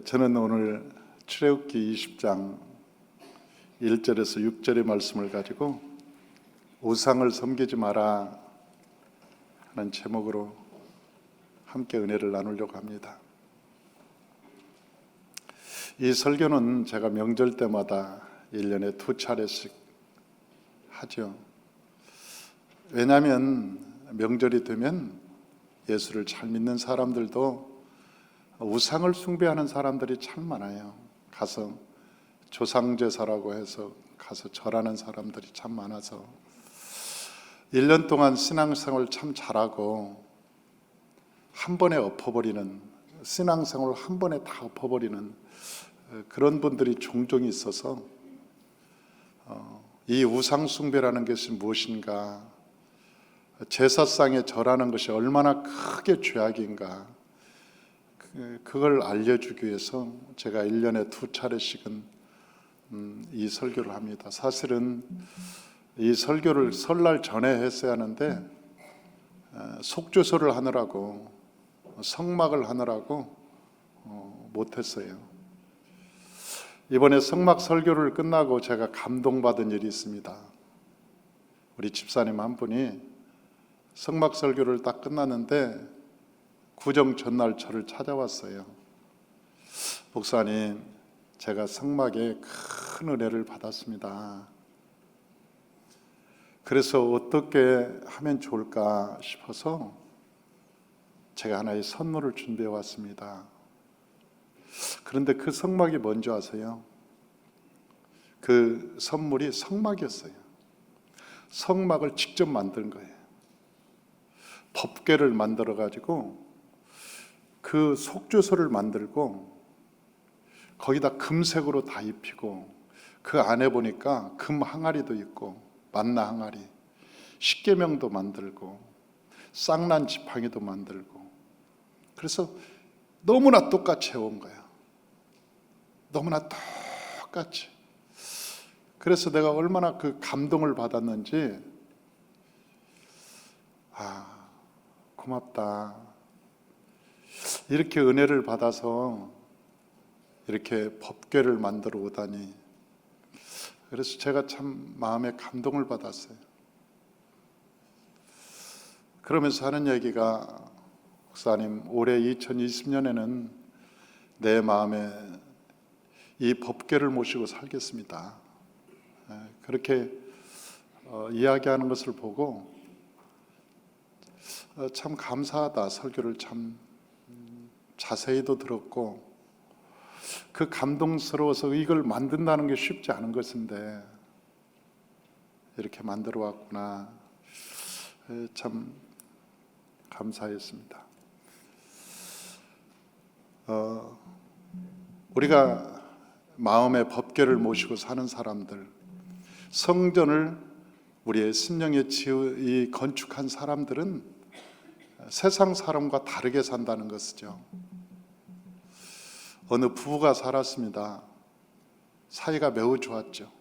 저는 오늘 출애굽기 20장 1절에서 6절의 말씀을 가지고 우상을 섬기지 마라 하는 제목으로 함께 은혜를 나누려고 합니다. 이 설교는 제가 명절 때마다 1년에 2차례씩 하죠. 왜냐하면 명절이 되면 예수를 잘 믿는 사람들도 우상을 숭배하는 사람들이 참 많아요. 가서 조상제사라고 해서 가서 절하는 사람들이 참 많아서 1년 동안 신앙생활 참 잘하고 한 번에 엎어버리는, 신앙생활 한 번에 다 엎어버리는 그런 분들이 종종 있어서 이 우상숭배라는 것이 무엇인가, 제사상에 절하는 것이 얼마나 크게 죄악인가, 그걸 알려주기 위해서 제가 1년에 2차례씩은 이 설교를 합니다. 사실은 이 설교를 설날 전에 했어야 하는데 속죄소를 하느라고, 성막을 하느라고 못했어요. 이번에 성막 설교를 끝나고 제가 감동받은 일이 있습니다. 우리 집사님 한 분이 성막 설교를 딱 끝났는데 구정 전날 저를 찾아왔어요. 목사님, 제가 성막에 큰 은혜를 받았습니다. 그래서 어떻게 하면 좋을까 싶어서 제가 하나의 선물을 준비해 왔습니다. 그런데 그 성막이 뭔지 아세요? 그 선물이 성막이었어요. 성막을 직접 만든 거예요. 법궤를 만들어 가지고 그 속죄소를 만들고 거기다 금색으로 다 입히고 그 안에 보니까 금 항아리도 있고 만나 항아리, 십계명도 만들고 쌍난 지팡이도 만들고, 그래서 너무나 똑같이 해온 거야. 너무나 똑같이. 그래서 내가 얼마나 그 감동을 받았는지, 고맙다. 이렇게 은혜를 받아서 이렇게 법궤를 만들어 오다니. 그래서 제가 참 마음에 감동을 받았어요. 그러면서 하는 얘기가, 목사님, 올해 2020년에는 내 마음에 이 법궤를 모시고 살겠습니다. 그렇게 이야기하는 것을 보고 참 감사하다. 설교를 참 자세히도 들었고, 그 감동스러워서 이걸 만든다는 게 쉽지 않은 것인데 이렇게 만들어 왔구나. 참 감사했습니다. 우리가 마음의 법궤를 모시고 사는 사람들, 성전을 우리의 심령에 건축한 사람들은 세상 사람과 다르게 산다는 것이죠. 어느 부부가 살았습니다. 사이가 매우 좋았죠.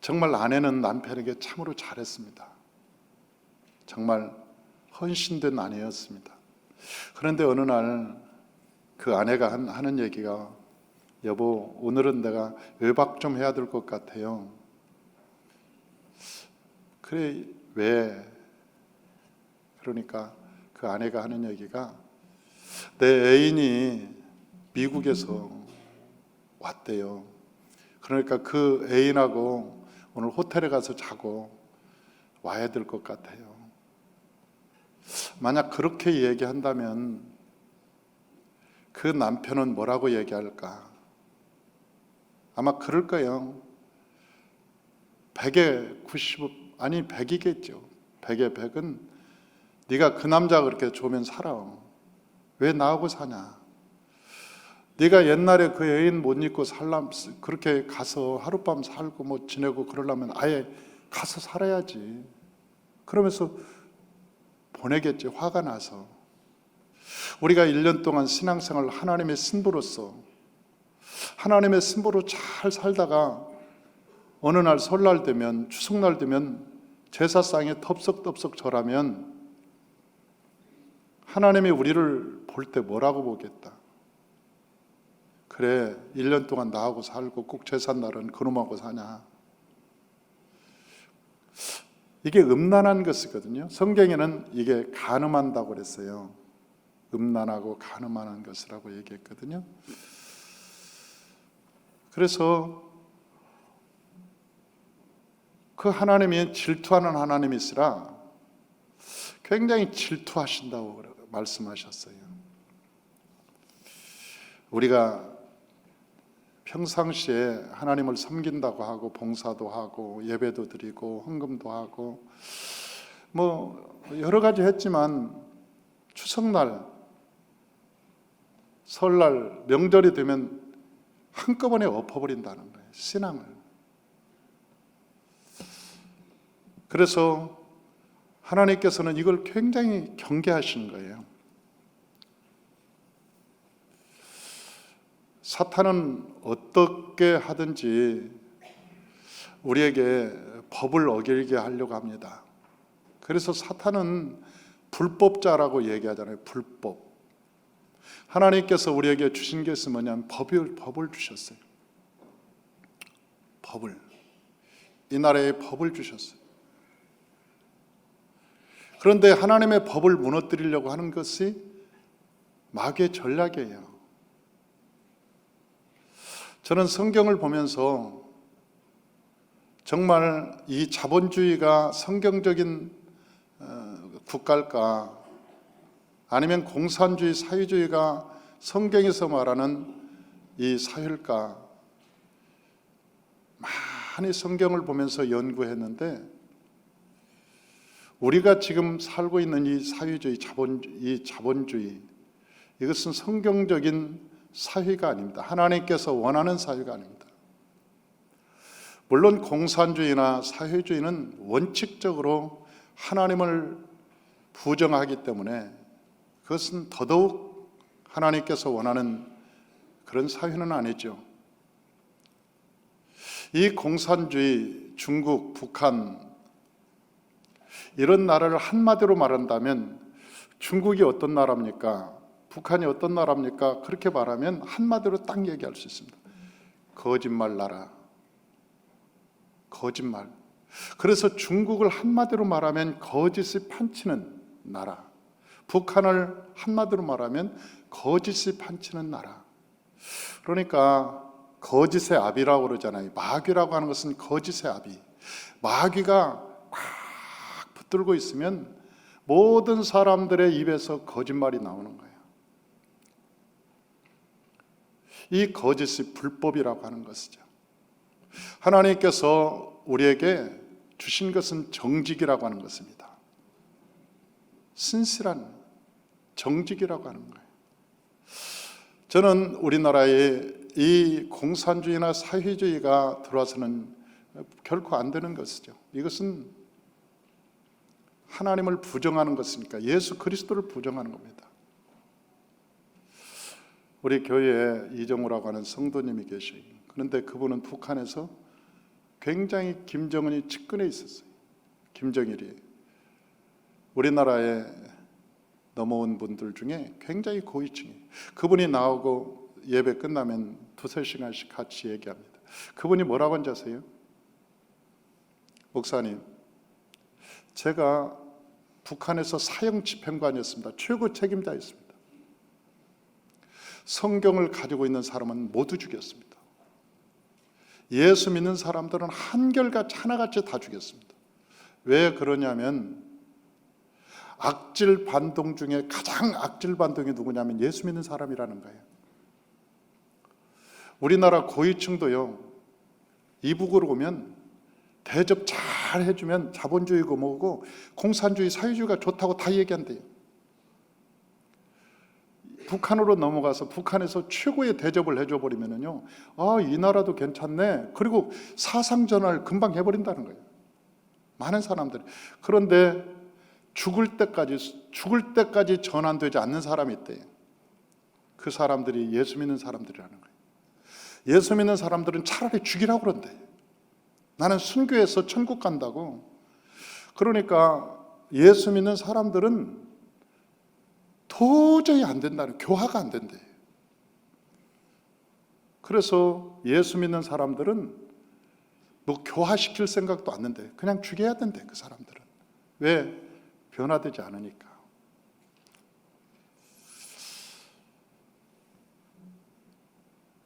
정말 아내는 남편에게 참으로 잘했습니다. 정말 헌신된 아내였습니다. 그런데 어느 날 그 아내가 하는 얘기가, 여보, 오늘은 내가 외박 좀 해야 될 것 같아요. 그래, 왜? 그러니까 그 아내가 하는 얘기가, 내 애인이 미국에서 왔대요. 그러니까 그 애인하고 오늘 호텔에 가서 자고 와야 될 것 같아요. 만약 그렇게 얘기한다면 그 남편은 뭐라고 얘기할까? 아마 그럴 거예요. 100에 90, 아니 100이겠죠. 100에 100은 네가 그 남자가 그렇게 좋으면 살아. 왜 나하고 사냐? 네가 옛날에 그 애인 못 잊고 그렇게 가서 하룻밤 살고 뭐 지내고 그러려면 아예 가서 살아야지. 그러면서 보내겠지, 화가 나서. 우리가 1년 동안 신앙생활 하나님의 신부로서, 하나님의 신부로 잘 살다가 어느 날 설날 되면, 추석날 되면 제사상에 덥석덥석 절하면 하나님이 우리를 볼 때 뭐라고 보겠다? 그래 1년 동안 나하고 살고 꼭 제삿날은 그놈하고 사냐. 이게 음란한 것이거든요. 성경에는 이게 간음한다고 그랬어요. 음란하고 간음하는 것이라고 얘기했거든요. 그래서 그 하나님이 질투하는 하나님이시라 굉장히 질투하신다고 말씀하셨어요. 우리가 평상시에 하나님을 섬긴다고 하고 봉사도 하고 예배도 드리고 헌금도 하고 뭐 여러 가지 했지만 추석날, 설날, 명절이 되면 한꺼번에 엎어버린다는 거예요. 신앙을. 그래서 하나님께서는 이걸 굉장히 경계하시는 거예요. 사탄은 어떻게 하든지 우리에게 법을 어길게 하려고 합니다. 그래서 사탄은 불법자라고 얘기하잖아요. 불법. 하나님께서 우리에게 주신 것이 뭐냐면 법을 주셨어요. 법을. 이 나라에 법을 주셨어요. 그런데 하나님의 법을 무너뜨리려고 하는 것이 마귀의 전략이에요. 저는 성경을 보면서 정말 이 자본주의가 성경적인 국가일까 아니면 공산주의, 사회주의가 성경에서 말하는 이 사회일까 많이 성경을 보면서 연구했는데 우리가 지금 살고 있는 이 사회주의, 자본주의 이것은 성경적인 사회가 아닙니다. 하나님께서 원하는 사회가 아닙니다. 물론 공산주의나 사회주의는 원칙적으로 하나님을 부정하기 때문에 그것은 더더욱 하나님께서 원하는 그런 사회는 아니죠. 이 공산주의, 중국, 북한 이런 나라를 한마디로 말한다면 중국이 어떤 나라입니까? 북한이 어떤 나라입니까? 그렇게 말하면 한마디로 딱 얘기할 수 있습니다. 거짓말 나라. 거짓말. 그래서 중국을 한마디로 말하면 거짓이 판치는 나라. 북한을 한마디로 말하면 거짓이 판치는 나라. 그러니까 거짓의 아비라고 그러잖아요. 마귀라고 하는 것은 거짓의 아비. 마귀가 꽉 붙들고 있으면 모든 사람들의 입에서 거짓말이 나오는 거예요. 이 거짓이 불법이라고 하는 것이죠. 하나님께서 우리에게 주신 것은 정직이라고 하는 것입니다. 신실한 정직이라고 하는 거예요. 저는 우리나라에 이 공산주의나 사회주의가 들어와서는 결코 안 되는 것이죠. 이것은 하나님을 부정하는 것이니까 예수 그리스도를 부정하는 겁니다. 우리 교회에 이정우라고 하는 성도님이 계셔요. 그런데 그분은 북한에서 굉장히 김정은이 측근에 있었어요. 김정일이. 우리나라에 넘어온 분들 중에 굉장히 고위층이에요. 그분이 나오고 예배 끝나면 2-3시간씩 같이 얘기합니다. 그분이 뭐라고 하는지 아세요? 목사님, 제가 북한에서 사형 집행관이었습니다. 최고 책임자였습니다. 성경을 가지고 있는 사람은 모두 죽였습니다. 예수 믿는 사람들은 한결같이 하나같이 다 죽였습니다. 왜 그러냐면 악질 반동 중에 가장 악질 반동이 누구냐면 예수 믿는 사람이라는 거예요. 우리나라 고위층도요, 이북으로 오면 대접 잘 해주면 자본주의고 뭐고 공산주의, 사회주의가 좋다고 다 얘기한대요. 북한으로 넘어가서 북한에서 최고의 대접을 해줘 버리면은요, 아, 이 나라도 괜찮네. 그리고 사상 전환을 금방 해버린다는 거예요. 많은 사람들이. 그런데 죽을 때까지 전환되지 않는 사람이 있대요. 그 사람들이 예수 믿는 사람들이라는 거예요. 예수 믿는 사람들은 차라리 죽이라고 그런대. 나는 순교해서 천국 간다고. 그러니까 예수 믿는 사람들은 도저히 안 된다는, 교화가 안 된대. 그래서 예수 믿는 사람들은 뭐 교화시킬 생각도 없는데 그냥 죽여야 된대. 그 사람들은 왜? 변화되지 않으니까.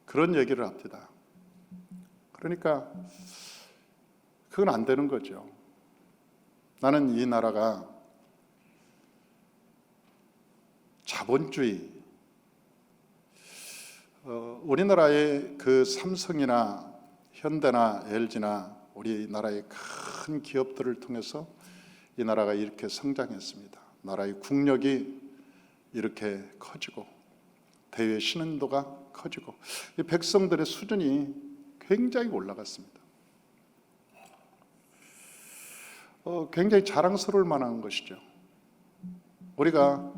그런 얘기를 합니다. 그러니까 그건 안 되는 거죠. 나는 이 나라가 자본주의, 우리나라의 그 삼성이나 현대나 LG나 우리나라의 큰 기업들을 통해서 이 나라가 이렇게 성장했습니다. 나라의 국력이 이렇게 커지고 대외 신은도가 커지고 이 백성들의 수준이 굉장히 올라갔습니다. 굉장히 자랑스러울 만한 것이죠. 우리가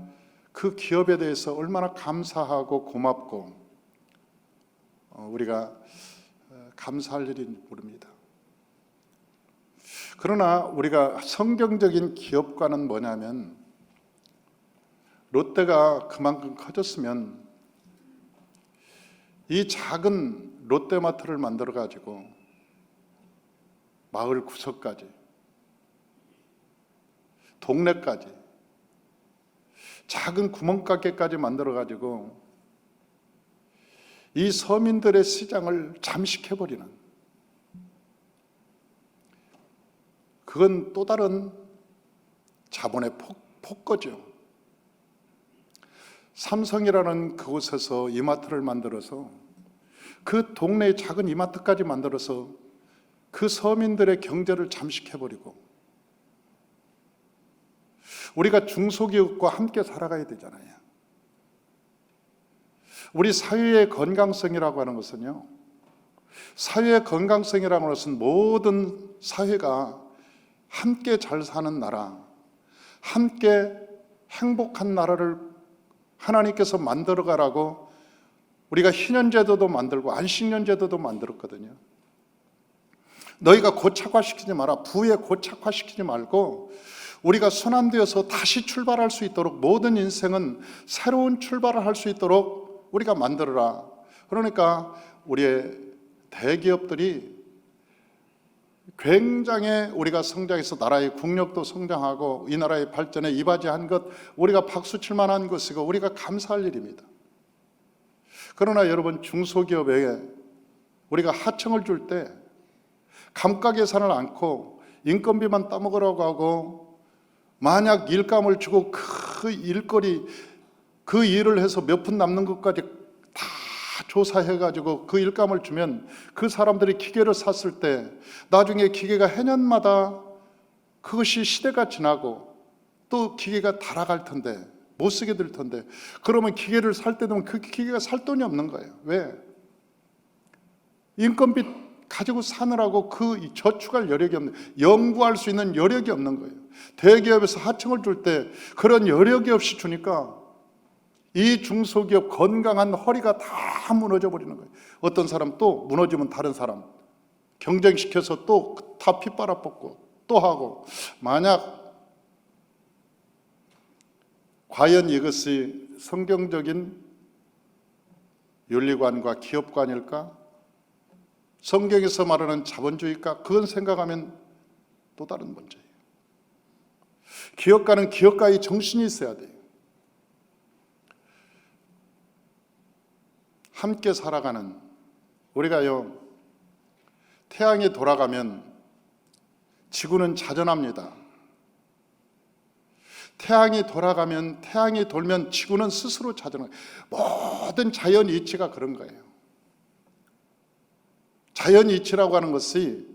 그 기업에 대해서 얼마나 감사하고 고맙고 우리가 감사할 일이 모릅니다. 그러나 우리가 성경적인 기업가는 뭐냐면 롯데가 그만큼 커졌으면 이 작은 롯데마트를 만들어 가지고 마을 구석까지 동네까지 작은 구멍가게까지 만들어 가지고 이 서민들의 시장을 잠식해버리는, 그건 또 다른 자본의 폭거죠. 삼성이라는 그곳에서 이마트를 만들어서 그 동네의 작은 이마트까지 만들어서 그 서민들의 경제를 잠식해버리고, 우리가 중소기업과 함께 살아가야 되잖아요. 우리 사회의 건강성이라고 하는 것은요, 사회의 건강성이라는 것은 모든 사회가 함께 잘 사는 나라, 함께 행복한 나라를 하나님께서 만들어가라고 우리가 희년제도도 만들고 안식년제도도 만들었거든요. 너희가 고착화시키지 마라. 부에 고착화시키지 말고 우리가 순환되어서 다시 출발할 수 있도록, 모든 인생은 새로운 출발을 할 수 있도록 우리가 만들어라. 그러니까 우리의 대기업들이 굉장히 우리가 성장해서 나라의 국력도 성장하고 이 나라의 발전에 이바지한 것, 우리가 박수 칠 만한 것이고 우리가 감사할 일입니다. 그러나 여러분, 중소기업에 우리가 하청을 줄 때 감가 계산을 않고 인건비만 따먹으라고 하고, 만약 일감을 주고 그 일거리, 그 일을 해서 몇 푼 남는 것까지 다 조사해가지고 그 일감을 주면 그 사람들이 기계를 샀을 때 나중에 기계가 해년마다 그것이 시대가 지나고 또 기계가 닳아갈 텐데, 못 쓰게 될 텐데, 그러면 기계를 살 때 되면 그 기계가 살 돈이 없는 거예요. 왜? 인건비 가지고 사느라고 그 저축할 여력이 없는, 연구할 수 있는 여력이 없는 거예요. 대기업에서 하청을 줄 때 그런 여력이 없이 주니까 이 중소기업 건강한 허리가 다 무너져 버리는 거예요. 어떤 사람 또 무너지면 다른 사람 경쟁시켜서 또 다 핏바라 뽑고 또 하고, 만약 과연 이것이 성경적인 윤리관과 기업관일까? 성경에서 말하는 자본주의일까? 그건 생각하면 또 다른 문제예요. 기업가는 기업가의 정신이 있어야 돼요. 함께 살아가는, 우리가요, 태양이 돌아가면 지구는 자전합니다. 태양이 돌아가면, 태양이 돌면 지구는 스스로 자전해요. 모든 자연 이치가 그런 거예요. 자연 이치라고 하는 것이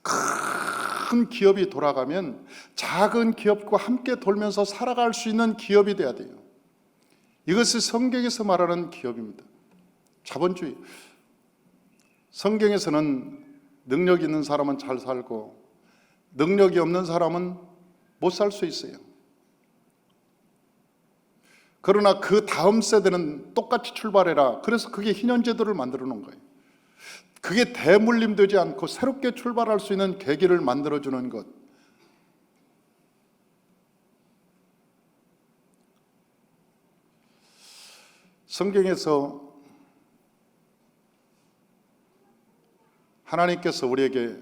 큰 기업이 돌아가면 작은 기업과 함께 돌면서 살아갈 수 있는 기업이 돼야 돼요. 이것이 성경에서 말하는 기업입니다. 자본주의. 성경에서는 능력 있는 사람은 잘 살고 능력이 없는 사람은 못 살 수 있어요. 그러나 그 다음 세대는 똑같이 출발해라. 그래서 그게 희년제도를 만들어 놓은 거예요. 그게 대물림되지 않고 새롭게 출발할 수 있는 계기를 만들어주는 것. 성경에서 하나님께서 우리에게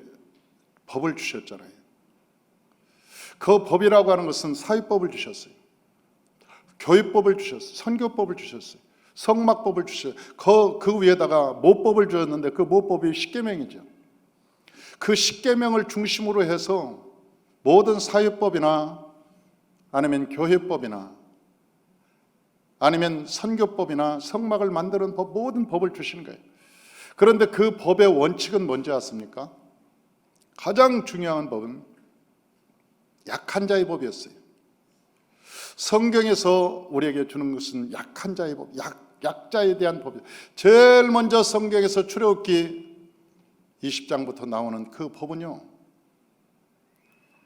법을 주셨잖아요. 그 법이라고 하는 것은 사회법을 주셨어요. 교육법을 주셨어요. 선교법을 주셨어요. 성막법을 주셨어요. 그 위에다가 모법을 주었는데 그 모법이 십계명이죠. 그 십계명을 중심으로 해서 모든 사회법이나 아니면 교회법이나 아니면 선교법이나 성막을 만드는 법, 모든 법을 주시는 거예요. 그런데 그 법의 원칙은 뭔지 아십니까? 가장 중요한 법은 약한 자의 법이었어요. 성경에서 우리에게 주는 것은 약한 자의 법, 약자에 대한 법이에요. 제일 먼저 성경에서 출애굽기 20장부터 나오는 그 법은요,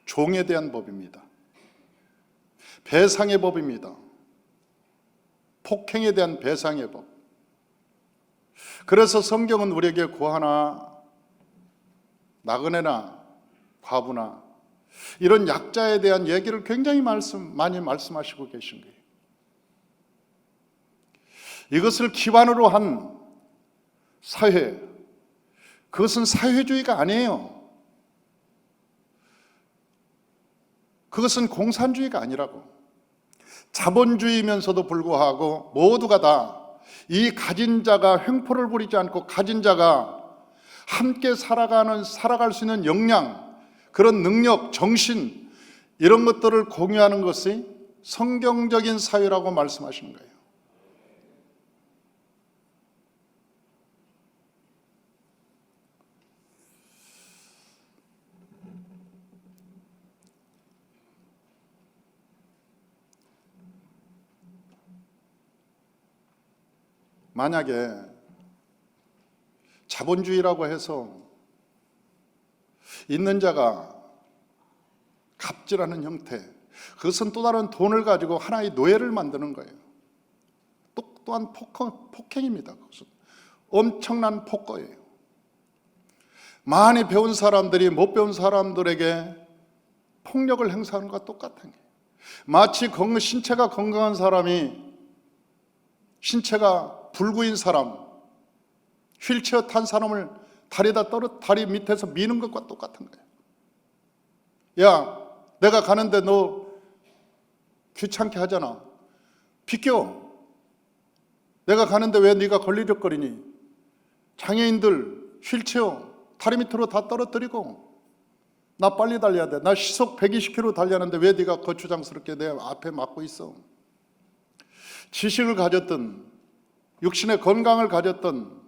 종에 대한 법입니다. 배상의 법입니다. 폭행에 대한 배상의 법. 그래서 성경은 우리에게 고아나 나그네나 과부나 이런 약자에 대한 얘기를 굉장히 많이 말씀하시고 계신 거예요. 이것을 기반으로 한 사회, 그것은 사회주의가 아니에요. 그것은 공산주의가 아니라고. 자본주의면서도 불구하고 모두가 다 이 가진 자가 횡포를 부리지 않고 가진 자가 함께 살아갈 수 있는 역량, 그런 능력, 정신, 이런 것들을 공유하는 것이 성경적인 사회라고 말씀하시는 거예요. 만약에 자본주의라고 해서 있는 자가 갑질하는 형태, 그것은 또 다른 돈을 가지고 하나의 노예를 만드는 거예요. 또한 폭행입니다. 그것은 엄청난 폭거예요. 많이 배운 사람들이 못 배운 사람들에게 폭력을 행사하는 것과 똑같은 거예요. 마치 신체가 건강한 사람이 신체가 불구인 사람, 휠체어 탄 사람을 다리 밑에서 미는 것과 똑같은 거예요. 야, 내가 가는데 너 귀찮게 하잖아. 비켜. 내가 가는데 왜 네가 걸리적거리니? 장애인들 휠체어 다리 밑으로 다 떨어뜨리고, 나 빨리 달려야 돼. 나 시속 120km 달려는데 왜 네가 거추장스럽게 내 앞에 막고 있어? 지식을 가졌던, 육신의 건강을 가졌던,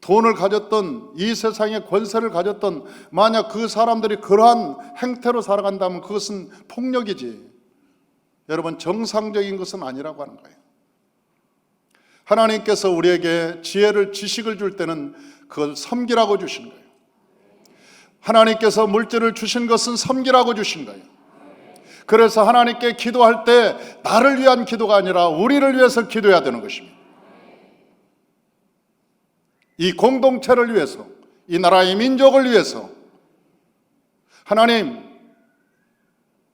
돈을 가졌던, 이 세상의 권세를 가졌던, 만약 그 사람들이 그러한 행태로 살아간다면 그것은 폭력이지. 여러분, 정상적인 것은 아니라고 하는 거예요. 하나님께서 우리에게 지혜를, 지식을 줄 때는 그걸 섬기라고 주신 거예요. 하나님께서 물질을 주신 것은 섬기라고 주신 거예요. 그래서 하나님께 기도할 때 나를 위한 기도가 아니라 우리를 위해서 기도해야 되는 것입니다. 이 공동체를 위해서, 이 나라의 민족을 위해서. 하나님,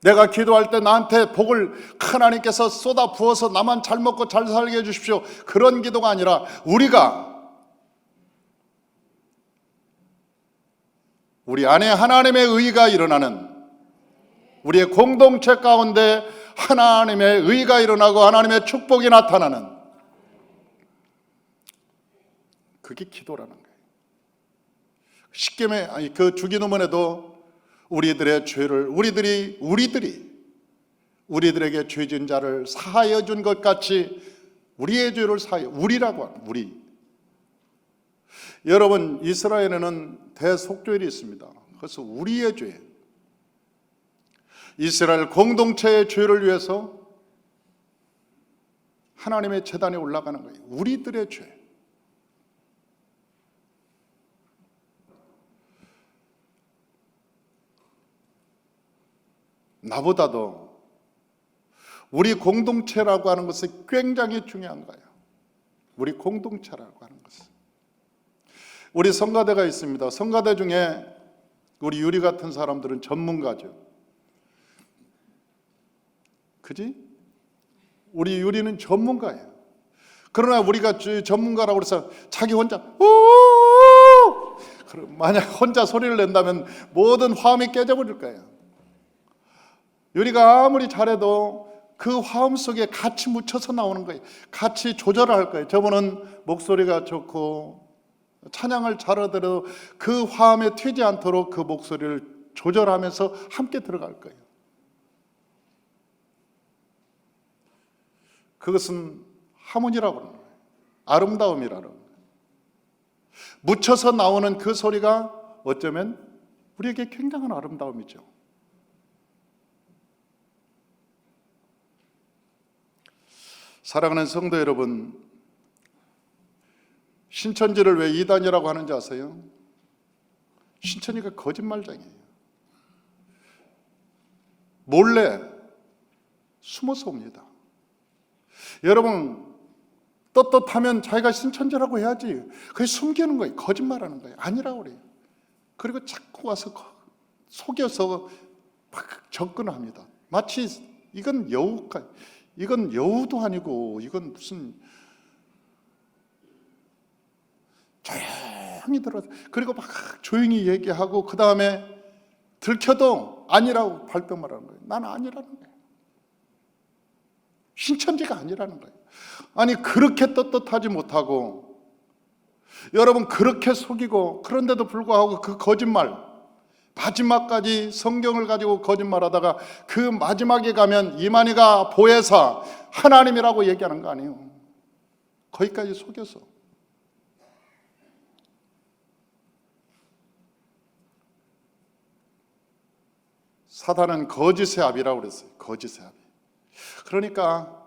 내가 기도할 때 나한테 복을 하나님께서 쏟아 부어서 나만 잘 먹고 잘 살게 해주십시오, 그런 기도가 아니라 우리 안에 하나님의 의가 일어나는, 우리의 공동체 가운데 하나님의 의가 일어나고 하나님의 축복이 나타나는, 그게 기도라는 거예요. 십계명, 그 주기도문에도 우리들의 죄를 우리들에게 죄진 자를 사하여 준 것 같이 우리의 죄를 사하여, 우리라고 하는, 우리. 여러분, 이스라엘에는 대속죄일이 있습니다. 그래서 우리의 죄, 이스라엘 공동체의 죄를 위해서 하나님의 제단에 올라가는 거예요. 우리들의 죄. 나보다도 우리 공동체라고 하는 것이 굉장히 중요한 거예요. 우리 공동체라고 하는 것은. 우리 성가대가 있습니다. 성가대 중에 우리 유리 같은 사람들은 전문가죠. 그지? 우리 유리는 전문가예요. 그러나 우리가 전문가라고 해서 자기 혼자 만약 혼자 소리를 낸다면 모든 화음이 깨져버릴 거예요. 우리가 아무리 잘해도 그 화음 속에 같이 묻혀서 나오는 거예요. 같이 조절을 할 거예요. 저분은 목소리가 좋고 찬양을 잘하더라도 그 화음에 튀지 않도록 그 목소리를 조절하면서 함께 들어갈 거예요. 그것은 하모니라고 하는 거예요. 아름다움이라는 거예요. 묻혀서 나오는 그 소리가 어쩌면 우리에게 굉장한 아름다움이죠. 사랑하는 성도 여러분, 신천지를 왜 이단이라고 하는지 아세요? 신천지가 거짓말장이에요. 몰래 숨어서 옵니다. 여러분, 떳떳하면 자기가 신천지라고 해야지. 그게 숨기는 거예요. 거짓말하는 거예요. 아니라고 그래요. 그리고 자꾸 와서 속여서 막 접근합니다. 마치 이건 여우가, 이건 여우도 아니고 이건 무슨 조용히 들어. 그리고 막 조용히 얘기하고 그 다음에 들켜도 아니라고 발뺌하라는 거예요. 나는 아니라는 거예요. 신천지가 아니라는 거예요. 아니 그렇게 떳떳하지 못하고 여러분 그렇게 속이고 그런데도 불구하고 그 거짓말 마지막까지 성경을 가지고 거짓말하다가 그 마지막에 가면 이만희가 보혜사 하나님이라고 얘기하는 거 아니에요. 거기까지 속여서. 사단은 거짓의 압이라고 그랬어요. 거짓의 압. 그러니까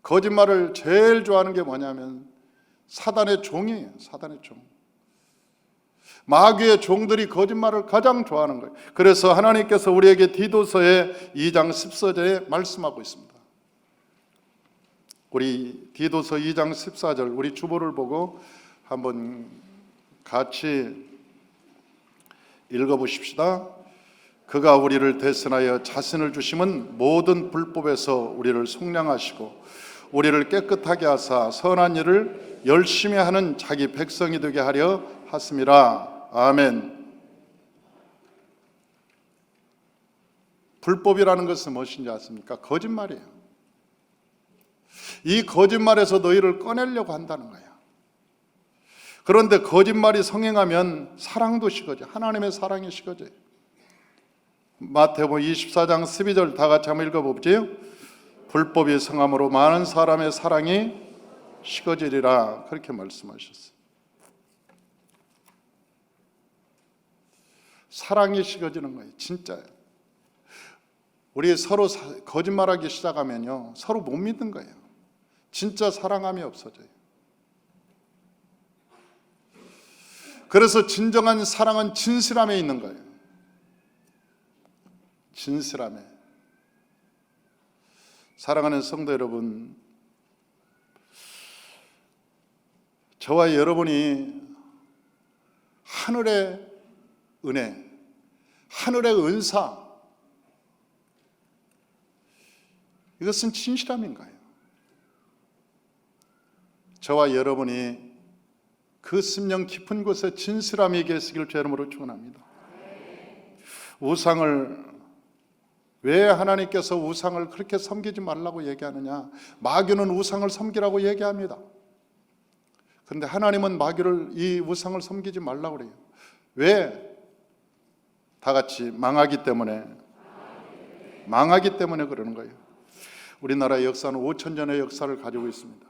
거짓말을 제일 좋아하는 게 뭐냐면 사단의 종이에요. 사단의 종. 마귀의 종들이 거짓말을 가장 좋아하는 거예요. 그래서 하나님께서 우리에게 디도서의 2장 14절에 말씀하고 있습니다. 우리 디도서 2장 14절 우리 주보를 보고 한번 같이 읽어보십시다. 그가 우리를 대신하여 자신을 주심은 모든 불법에서 우리를 속량하시고 우리를 깨끗하게 하사 선한 일을 열심히 하는 자기 백성이 되게 하려 하심이라. 아멘. 불법이라는 것은 무엇인지 아십니까? 거짓말이에요. 이 거짓말에서 너희를 꺼내려고 한다는 거예요. 그런데 거짓말이 성행하면 사랑도 식어져. 하나님의 사랑이 식어져요. 마태복음 24장 12절 다 같이 한번 읽어보죠. 불법이 성함으로 많은 사람의 사랑이 식어지리라. 그렇게 말씀하셨어요. 사랑이 식어지는 거예요. 진짜예요. 우리 서로 거짓말하기 시작하면요 서로 못 믿는 거예요. 진짜 사랑함이 없어져요. 그래서 진정한 사랑은 진실함에 있는 거예요. 진실함에. 사랑하는 성도 여러분, 저와 여러분이 하늘의 은혜, 하늘의 은사, 이것은 진실함인 거예요. 저와 여러분이 그 심령 깊은 곳에 진실함이 계시길 주 이름으로 축원합니다. 우상을 왜 하나님께서 우상을 그렇게 섬기지 말라고 얘기하느냐? 마귀는 우상을 섬기라고 얘기합니다. 그런데 하나님은 마귀를 이 우상을 섬기지 말라고 그래요. 왜? 다 같이 망하기 때문에 그러는 거예요. 우리나라의 역사는 5,000년의 역사를 가지고 있습니다.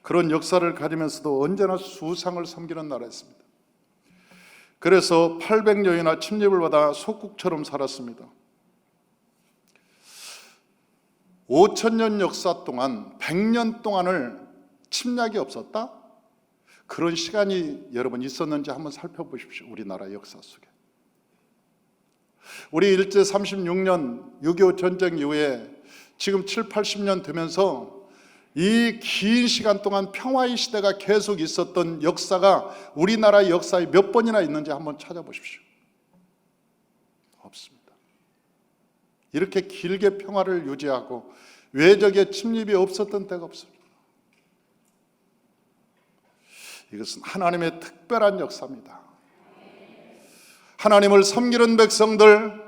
그런 역사를 가지면서도 언제나 수상을 섬기는 나라였습니다. 그래서 800년이나 침략을 받아 속국처럼 살았습니다. 5,000년 역사 동안 100년 동안을 침략이 없었다? 그런 시간이 여러분 있었는지 한번 살펴보십시오. 우리나라 역사 속에. 우리 일제 36년 6.25 전쟁 이후에 지금 7, 80년 되면서 이 긴 시간 동안 평화의 시대가 계속 있었던 역사가 우리나라 역사에 몇 번이나 있는지 한번 찾아보십시오. 없습니다. 이렇게 길게 평화를 유지하고 외적의 침입이 없었던 때가 없습니다. 이것은 하나님의 특별한 역사입니다. 하나님을 섬기는 백성들,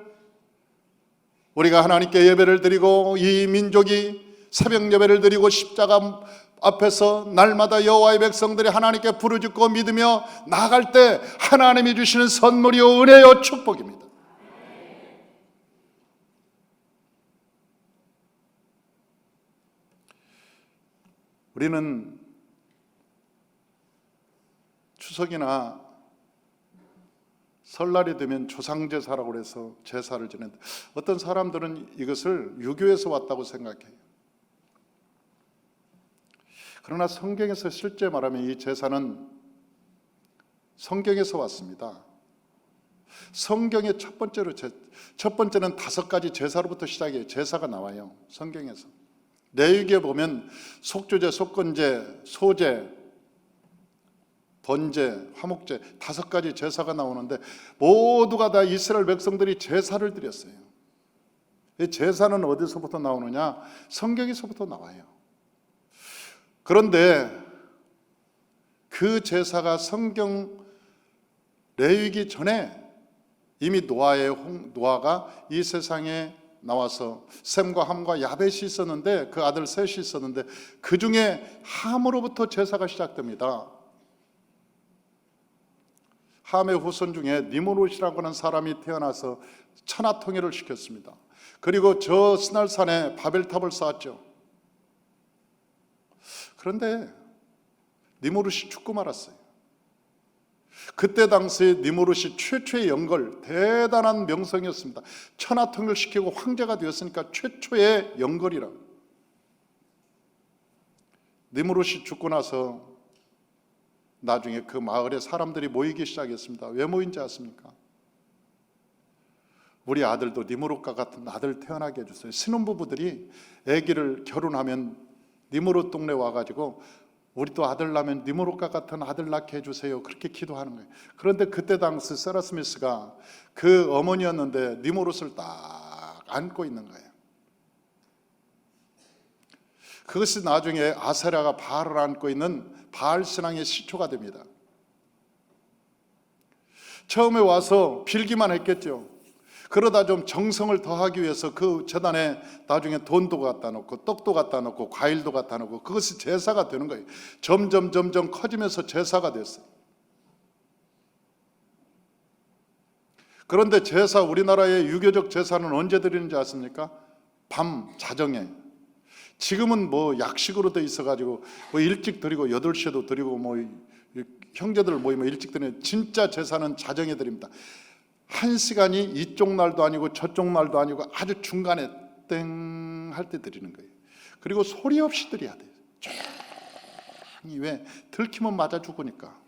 우리가 하나님께 예배를 드리고 이 민족이 새벽 예배를 드리고 십자가 앞에서 날마다 여호와의 백성들이 하나님께 부르짖고 믿으며 나아갈 때 하나님이 주시는 선물이요 은혜요 축복입니다. 우리는 추석이나 설날이 되면 조상제사라고 해서 제사를 지내는데 어떤 사람들은 이것을 유교에서 왔다고 생각해요. 그러나 성경에서 실제 말하면 이 제사는 성경에서 왔습니다. 성경의 첫 번째는 5가지 제사로부터 시작해요. 제사가 나와요. 성경에서. 레위기에 보면 속죄제, 속건제, 소제, 번제, 화목제 5가지 제사가 나오는데 모두가 다 이스라엘 백성들이 제사를 드렸어요. 이 제사는 어디서부터 나오느냐? 성경에서부터 나와요. 그런데 그 제사가 성경 레위기 전에 이미 노아가 이 세상에 나와서 셈과 함과 야벳이 있었는데 그 아들 셋이 있었는데 그 중에 함으로부터 제사가 시작됩니다. 함의 후손 중에 니므롯이라고 하는 사람이 태어나서 천하통일을 시켰습니다. 그리고 저 스날산에 바벨탑을 쌓았죠. 그런데 니므롯이 죽고 말았어요. 그때 당시 니므롯이 최초의 영걸, 대단한 명성이었습니다. 천하통일시키고 황제가 되었으니까 최초의 영걸이라고. 니므롯이 죽고 나서 나중에 그 마을에 사람들이 모이기 시작했습니다. 왜 모인지 아십니까? 우리 아들도 니므롯과 같은 아들 태어나게 해주세요. 신혼부부들이 아기를 결혼하면 니므롯 동네 와가지고 우리도 아들 낳으면 니므롯과 같은 아들 낳게 해주세요. 그렇게 기도하는 거예요. 그런데 그때 당시 세라 스미스가 그 어머니였는데 니므롯을 딱 안고 있는 거예요. 그것이 나중에 아세라가 바알을 안고 있는 바알 신앙의 시초가 됩니다. 처음에 와서 빌기만 했겠죠. 그러다 좀 정성을 더하기 위해서 그 제단에 나중에 돈도 갖다 놓고 떡도 갖다 놓고 과일도 갖다 놓고 그것이 제사가 되는 거예요. 점점 커지면서 제사가 됐어요. 그런데 제사, 우리나라의 유교적 제사는 언제 드리는지 아십니까? 밤 자정에. 지금은 뭐 약식으로 돼 있어가지고 뭐 일찍 드리고 8시에도 드리고 뭐 형제들 모이면 일찍 드리는 진짜 제사는 자정에 드립니다. 1시간이 이쪽 날도 아니고 저쪽 날도 아니고 아주 중간에 땡 할 때 드리는 거예요. 그리고 소리 없이 드려야 돼요. 조용히. 왜? 들키면 맞아 죽으니까.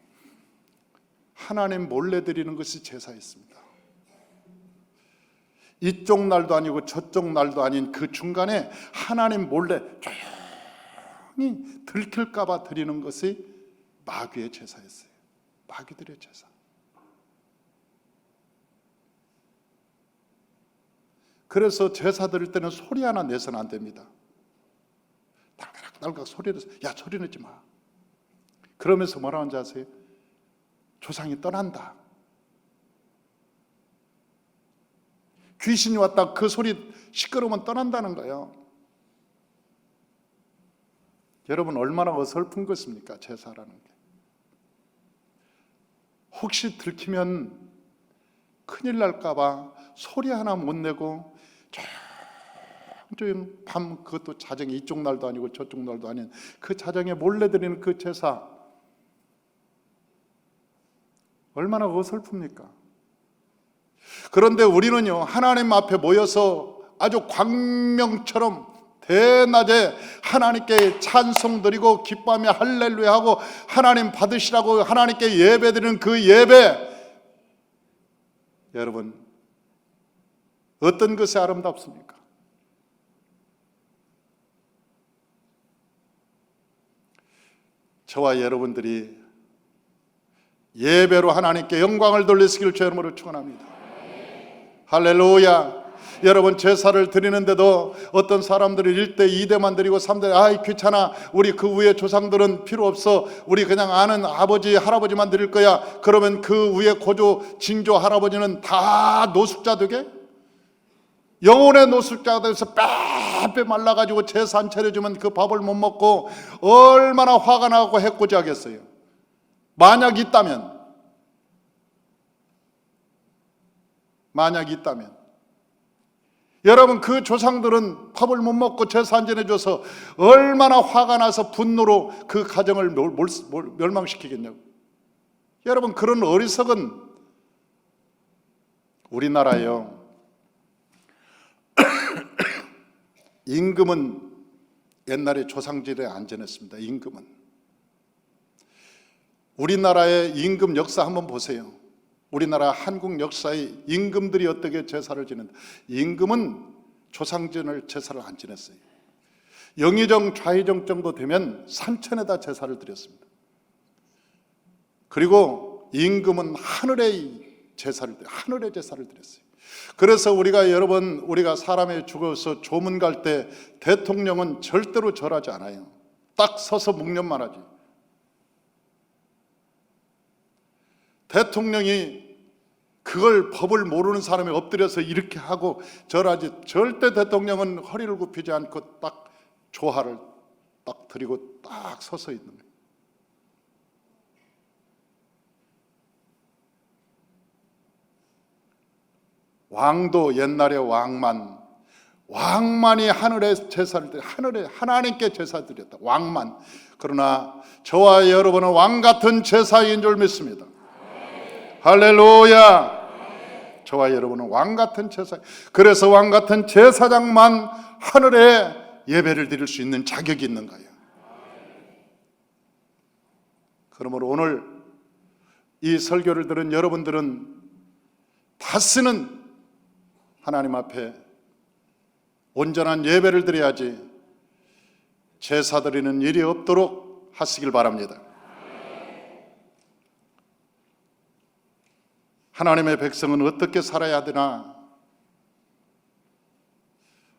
하나님 몰래 드리는 것이 제사였습니다. 이쪽 날도 아니고 저쪽 날도 아닌 그 중간에 하나님 몰래 조용히 들킬까 봐 드리는 것이 마귀의 제사였어요. 마귀들의 제사. 그래서 제사 드릴 때는 소리 하나 내서는 안 됩니다. 딸깍딸깍 소리 내서 야 소리 내지 마. 그러면서 뭐라고 하는지 아세요? 조상이 떠난다. 귀신이 왔다 그 소리 시끄러우면 떠난다는 거예요. 여러분 얼마나 어설픈 것입니까? 제사라는 게. 혹시 들키면 큰일 날까 봐 소리 하나 못 내고 조용 밤 그것도 자정에 이쪽 날도 아니고 저쪽 날도 아닌 그 자정에 몰래 드리는 그 제사 얼마나 어설픕니까? 그런데 우리는요 하나님 앞에 모여서 아주 광명처럼 대낮에 하나님께 찬송 드리고 기뻐하며 할렐루야 하고 하나님 받으시라고 하나님께 예배 드리는 그 예배, 여러분 어떤 것이 아름답습니까? 저와 여러분들이 예배로 하나님께 영광을 돌리시기를 주의 이름으로 축원합니다. 할렐루야. 여러분 제사를 드리는데도 어떤 사람들이 1대 2대만 드리고 3대 아이 귀찮아, 우리 그 위에 조상들은 필요 없어, 우리 그냥 아는 아버지 할아버지만 드릴 거야. 그러면 그 위에 고조 징조 할아버지는 다 노숙자 되게? 영혼의 노숙자가 돼서 빼빼 말라가지고 제사 안 차려주면 그 밥을 못 먹고 얼마나 화가 나고 해코지 하겠어요. 만약 있다면 여러분, 그 조상들은 밥을 못 먹고 제사 안 지내줘서 얼마나 화가 나서 분노로 그 가정을 멸망시키겠냐고. 여러분, 그런 어리석은 우리나라요. 임금은 옛날에 조상들에 안 지냈습니다. 임금은. 우리나라의 임금 역사 한번 보세요. 우리나라 한국 역사의 임금들이 어떻게 제사를 지낸다. 임금은 조상전을 제사를 안 지냈어요. 영의정, 좌의정 정도 되면 산천에다 제사를 드렸습니다. 그리고 임금은 하늘의 제사를 드렸어요. 그래서 우리가 사람이 죽어서 조문 갈 때 대통령은 절대로 절하지 않아요. 딱 서서 묵념만 하지. 대통령이 그걸 법을 모르는 사람이 엎드려서 이렇게 하고 절하지, 절대 대통령은 허리를 굽히지 않고 딱 조화를 딱 드리고 딱 서서 있는 거예요. 왕도 옛날에 왕만이 하늘에 제사를 드려, 하나님께 제사 드렸다. 왕만. 그러나 저와 여러분은 왕 같은 제사인 줄 믿습니다. 할렐루야. 저와 여러분은 왕 같은 제사. 그래서 왕 같은 제사장만 하늘에 예배를 드릴 수 있는 자격이 있는 거예요. 그러므로 오늘 이 설교를 들은 여러분들은 다시는 하나님 앞에 온전한 예배를 드려야지 제사 드리는 일이 없도록 하시길 바랍니다. 하나님의 백성은 어떻게 살아야 되나?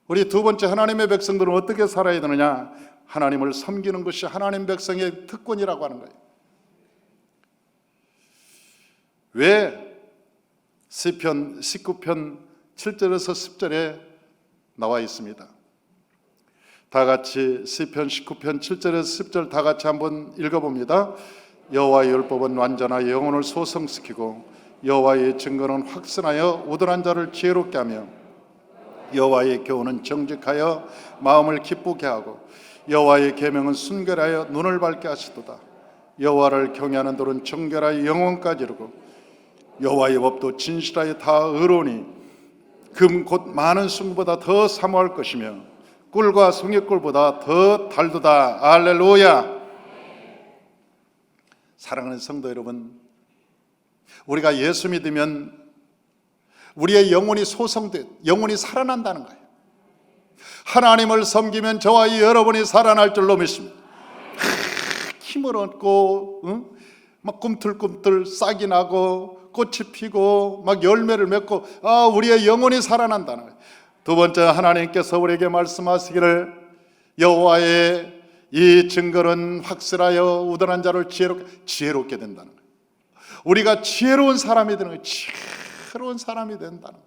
우리 두 번째, 하나님의 백성들은 어떻게 살아야 되느냐? 하나님을 섬기는 것이 하나님 백성의 특권이라고 하는 거예요. 왜 시편 19편 7절에서 10절에 나와 있습니다. 다 같이 시편 19편 7절에서 10절 다 같이 한번 읽어봅니다. 여호와의 율법은 완전하여 영혼을 소성시키고 여호와의 증거는 확신하여 우둔한 자를 지혜롭게 하며 여호와의 교훈은 정직하여 마음을 기쁘게 하고 여호와의 계명은 순결하여 눈을 밝게 하시도다. 여호와를 경외하는 돌은 정결하여 영혼까지 이르고 여호와의 법도 진실하여 다 의로우니 금 곧 많은 숭보다 더 사모할 것이며 꿀과 송이꿀보다 더 달도다. 할렐루야. 사랑하는 성도 여러분, 우리가 예수 믿으면 우리의 영혼이 영혼이 살아난다는 거예요. 하나님을 섬기면 저와 여러분이 살아날 줄로 믿습니다. 힘을 얻고 막 꿈틀꿈틀 싹이 나고 꽃이 피고 막 열매를 맺고 우리의 영혼이 살아난다는 거예요. 두 번째, 하나님께서 우리에게 말씀하시기를 여호와의 이 증거는 확실하여 우둔한 자를 지혜롭게 된다는 거예요. 우리가 지혜로운 사람이 되는 거예요. 지혜로운 사람이 된다는 거예요.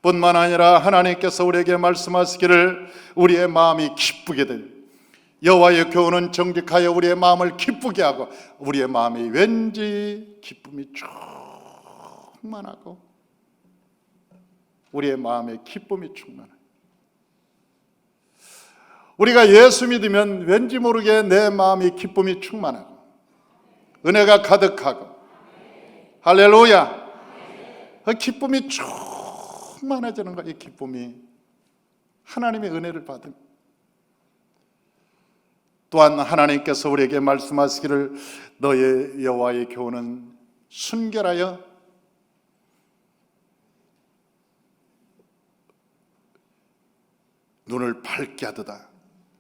뿐만 아니라 하나님께서 우리에게 말씀하시기를 우리의 마음이 기쁘게 될, 여호와의 교훈은 정직하여 우리의 마음을 기쁘게 하고 우리의 마음이 왠지 기쁨이 충만하고 우리의 마음에 기쁨이 충만해요. 우리가 예수 믿으면 왠지 모르게 내 마음이 기쁨이 충만하고 은혜가 가득하고 할렐루야. 기쁨이 충만해지는 거야. 이 기쁨이 하나님의 은혜를 받은. 또한 하나님께서 우리에게 말씀하시기를 너의 여호와의 교훈은 순결하여 눈을 밝게 하도다.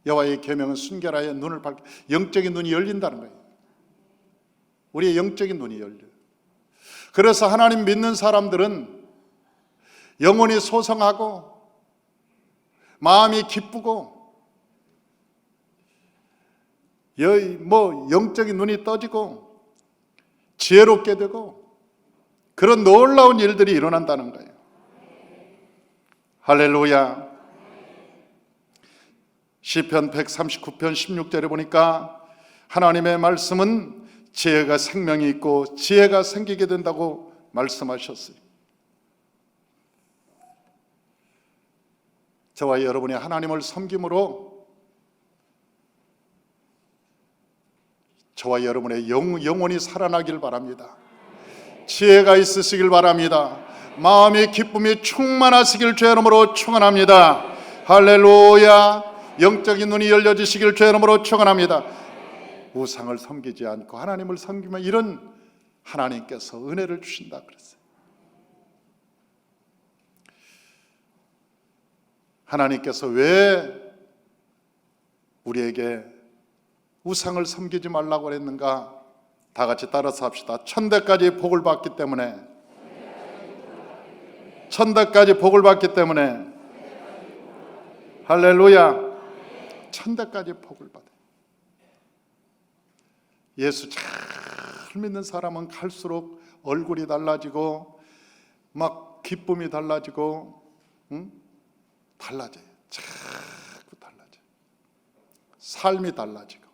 여호와의 계명은 순결하여 눈을 밝게, 영적인 눈이 열린다는 거예요. 우리의 영적인 눈이 열려요. 그래서 하나님 믿는 사람들은 영혼이 소성하고 마음이 기쁘고 영적인 눈이 떠지고 지혜롭게 되고 그런 놀라운 일들이 일어난다는 거예요. 할렐루야. 시편 139편 16절에 보니까 하나님의 말씀은 지혜가 생명이 있고 지혜가 생기게 된다고 말씀하셨어요. 저와 여러분이 하나님을 섬김으로 저와 여러분의 영혼이 살아나길 바랍니다. 지혜가 있으시길 바랍니다. 마음의 기쁨이 충만하시길 주의 이름으로 축원합니다. 할렐루야. 영적인 눈이 열려지시길 주의 이름으로 축원합니다. 우상을 섬기지 않고 하나님을 섬기면 이런 하나님께서 은혜를 주신다 그랬어요. 하나님께서 왜 우리에게 우상을 섬기지 말라고 그랬는가? 다 같이 따라서 합시다. 천대까지 복을 받기 때문에, 천대까지 복을 받기 때문에, 할렐루야. 천대까지 복을 받아요. 예수 잘 믿는 사람은 갈수록 얼굴이 달라지고 막 기쁨이 달라지고 달라져요. 자꾸 달라져요. 삶이 달라지고.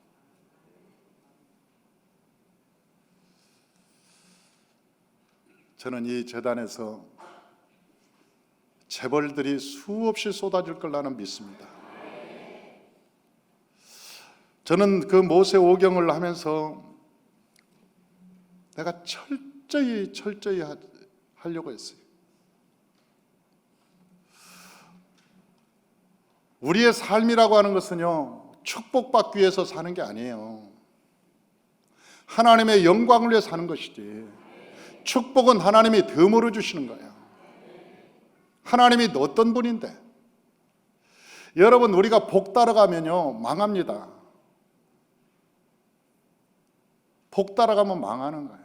저는 이 제단에서 재벌들이 수없이 쏟아질 걸 나는 믿습니다. 저는 그 모세 오경을 하면서 내가 철저히 하려고 했어요. 우리의 삶이라고 하는 것은요, 축복받기 위해서 사는 게 아니에요. 하나님의 영광을 위해 사는 것이지. 축복은 하나님이 덤으로 주시는 거예요. 하나님이 어떤 분인데? 여러분, 우리가 복 따라가면요 망합니다. 복 따라가면 망하는 거예요.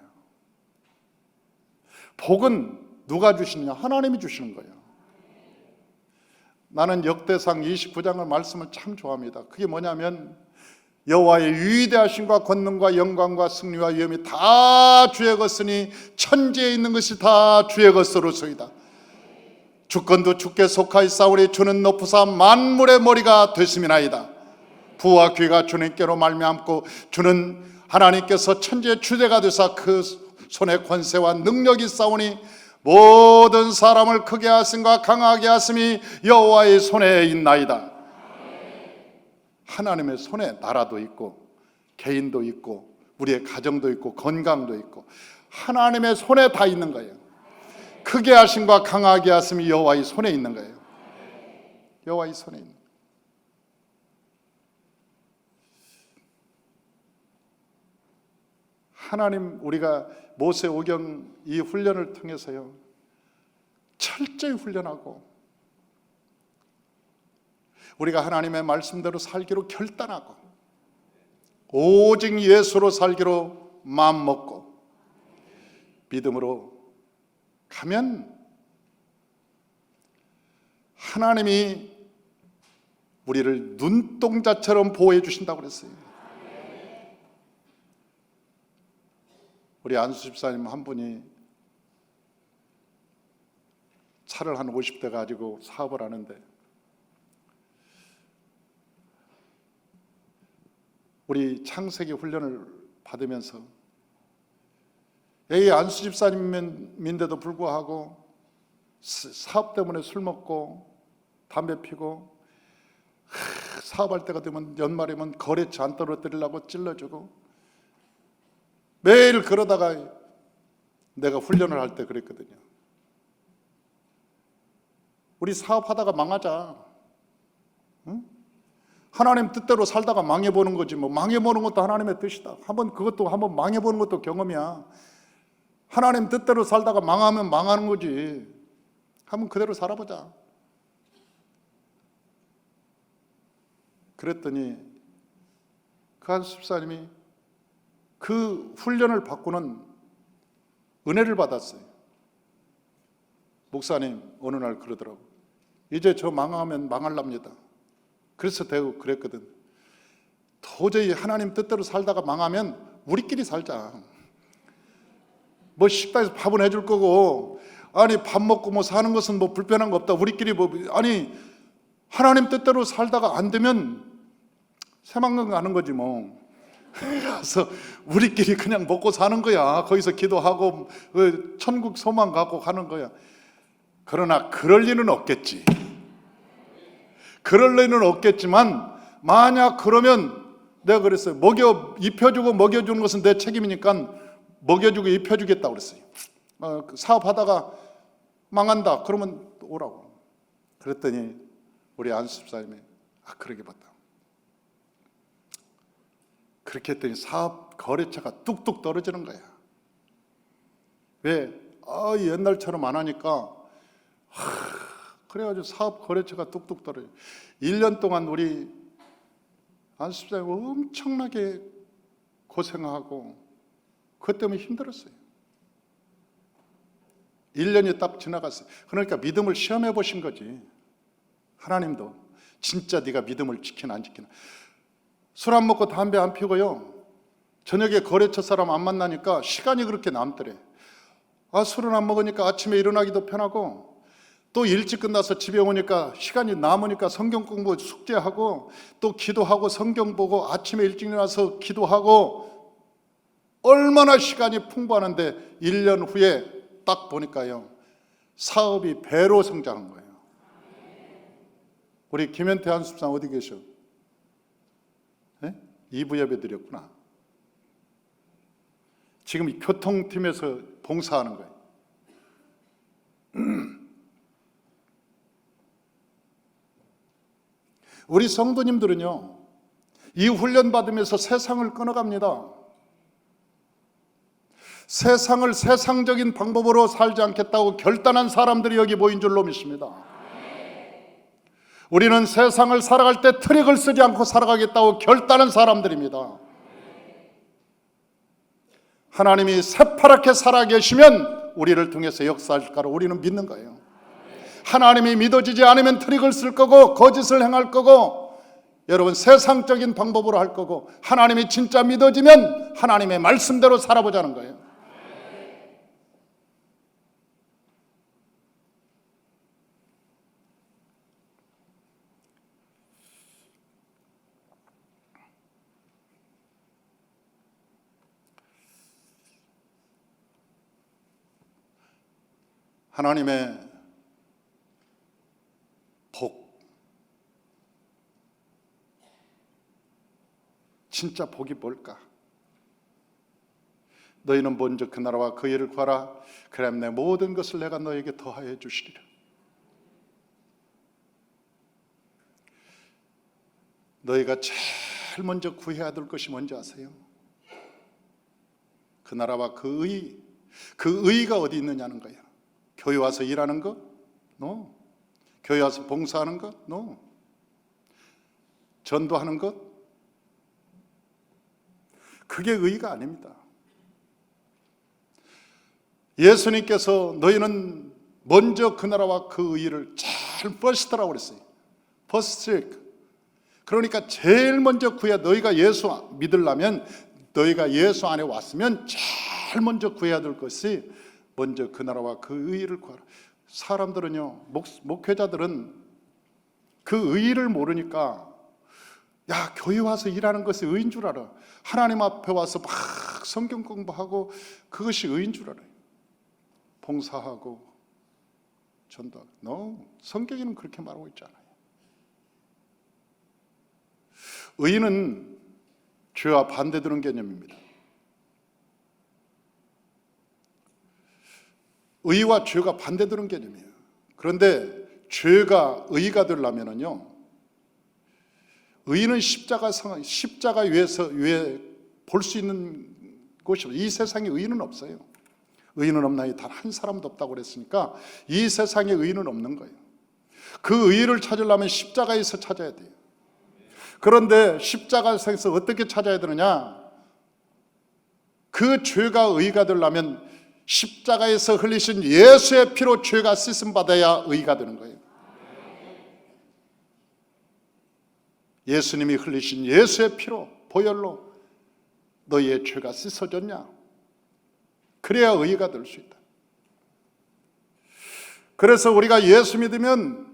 복은 누가 주시느냐? 하나님이 주시는 거예요. 나는 역대상 29장의 말씀을 참 좋아합니다. 그게 뭐냐면 여호와의 위대하심과 권능과 영광과 승리와 위엄이 다 주의 것이니 천지에 있는 것이 다 주의 것으로소이다. 주권도 주께 속하였사오니 주는 높으사 만물의 머리가 되심이나이다. 부와 귀가 주님께로 말미암고 주는 하나님께서 천지의 주대가 되사 그 손에 권세와 능력이 있사오니 모든 사람을 크게 하심과 강하게 하심이 여호와의 손에 있나이다. 하나님의 손에 나라도 있고 개인도 있고 우리의 가정도 있고 건강도 있고 하나님의 손에 다 있는 거예요. 크게 하심과 강하게 하심이 여호와의 손에 있는 거예요. 여호와의 손에 있는 거예요. 하나님, 우리가 모세 오경 이 훈련을 통해서요 철저히 훈련하고 우리가 하나님의 말씀대로 살기로 결단하고 오직 예수로 살기로 마음먹고 믿음으로 가면 하나님이 우리를 눈동자처럼 보호해 주신다고 그랬어요. 우리 안수 집사님 한 분이 차를 한 50대 가지고 사업을 하는데 우리 창세기 훈련을 받으면서 이 안수 집사님인데도 불구하고 사업 때문에 술 먹고 담배 피고 사업할 때가 되면 연말이면 거래처 안 떨어뜨리려고 찔러주고 매일 그러다가 내가 훈련을 할 때 그랬거든요. 우리 사업하다가 망하자. 응? 하나님 뜻대로 살다가 망해보는 거지 뭐. 망해보는 것도 하나님의 뜻이다. 그것도 한번 망해보는 것도 경험이야. 하나님 뜻대로 살다가 망하면 망하는 거지. 한번 그대로 살아보자. 그랬더니 그 한 집사님이 그 훈련을 받고는 은혜를 받았어요. 목사님 어느 날 그러더라고. 이제 저 망하면 망할랍니다. 그래서 대고 그랬거든. 도저히 하나님 뜻대로 살다가 망하면 우리끼리 살자. 뭐 식당에서 밥은 해줄 거고, 아니 밥 먹고 뭐 사는 것은 뭐 불편한 거 없다. 우리끼리 뭐, 아니 하나님 뜻대로 살다가 안 되면 새만금 가는 거지 뭐. 그래서 우리끼리 그냥 먹고 사는 거야. 거기서 기도하고 천국 소망 갖고 가는 거야. 그러나 그럴 리는 없겠지. 그럴 리는 없겠지만 만약 그러면 내가 그랬어요. 입혀주고 먹여주는 것은 내 책임이니까 먹여주고 입혀주겠다고 그랬어요. 사업하다가 망한다 그러면 오라고. 그랬더니 우리 안수집사님이 그러게 봤다. 그렇게 했더니 사업 거래처가 뚝뚝 떨어지는 거야. 왜? 옛날처럼 안 하니까. 그래가지고 사업 거래처가 뚝뚝 떨어져. 1년 동안 우리 안수집사님 엄청나게 고생하고 그것 때문에 힘들었어요. 1년이 딱 지나갔어요. 그러니까 믿음을 시험해 보신 거지. 하나님도 진짜 네가 믿음을 지키나 안 지키나. 술 안 먹고 담배 안 피우고요, 저녁에 거래처 사람 안 만나니까 시간이 그렇게 남더래. 술은 안 먹으니까 아침에 일어나기도 편하고, 또 일찍 끝나서 집에 오니까 시간이 남으니까 성경 공부 숙제하고 또 기도하고 성경 보고 아침에 일찍 일어나서 기도하고, 얼마나 시간이 풍부하는데 1년 후에 딱 보니까요 사업이 배로 성장한 거예요. 우리 김현태 한수상 어디 계셔? 네? 2부 예배 드렸구나. 지금 이 교통팀에서 봉사하는 거예요. 우리 성도님들은요, 이 훈련 받으면서 세상을 끊어갑니다. 세상을 세상적인 방법으로 살지 않겠다고 결단한 사람들이 여기 모인 줄로 믿습니다. 우리는 세상을 살아갈 때 트릭을 쓰지 않고 살아가겠다고 결단한 사람들입니다. 하나님이 새파랗게 살아계시면 우리를 통해서 역사할 거라 우리는 믿는 거예요. 하나님이 믿어지지 않으면 트릭을 쓸 거고 거짓을 행할 거고 여러분 세상적인 방법으로 할 거고, 하나님이 진짜 믿어지면 하나님의 말씀대로 살아보자는 거예요. 하나님의 복, 진짜 복이 뭘까? 너희는 먼저 그 나라와 그 일을 구하라. 그럼 내 모든 것을 내가 너에게 더하여 주시리라. 너희가 제일 먼저 구해야 될 것이 뭔지 아세요? 그 나라와 그 의, 그 의가 어디 있느냐는 거야. 교회 와서 일하는 거? No. 교회 와서 봉사하는 거? No. 전도하는 것? 그게 의가 아닙니다. 예수님께서 너희는 먼저 그 나라와 그 의를 제일 퍼스트라고 그랬어요. 퍼스트. 그러니까 제일 먼저 구해야, 너희가 예수 믿으려면, 너희가 예수 안에 왔으면 제일 먼저 구해야 될 것이 먼저 그 나라와 그 의를 구하라. 사람들은요, 목회자들은 그 의를 모르니까 야, 교회 와서 일하는 것이 의인 줄 알아. 하나님 앞에 와서 막 성경 공부하고 그것이 의인 줄 알아요. 봉사하고 전도하고. No, 성경에는 그렇게 말하고 있지 않아요. 의는 죄와 반대되는 개념입니다. 의와 죄가 반대되는 개념이에요. 그런데 죄가 의가 되려면은요, 의는 십자가 위에 볼 수 있는 곳이, 이 세상에 의는 없어요. 의는 없나니 단 한 사람도 없다고 그랬으니까 이 세상에 의는 없는 거예요. 그 의를 찾으려면 십자가에서 찾아야 돼요. 그런데 십자가에서 어떻게 찾아야 되느냐? 그 죄가 의가 되려면 십자가에서 흘리신 예수의 피로 죄가 씻음받아야 의가 되는 거예요. 예수님이 흘리신 예수의 피로, 보혈로 너희의 죄가 씻어졌냐? 그래야 의가 될 수 있다. 그래서 우리가 예수 믿으면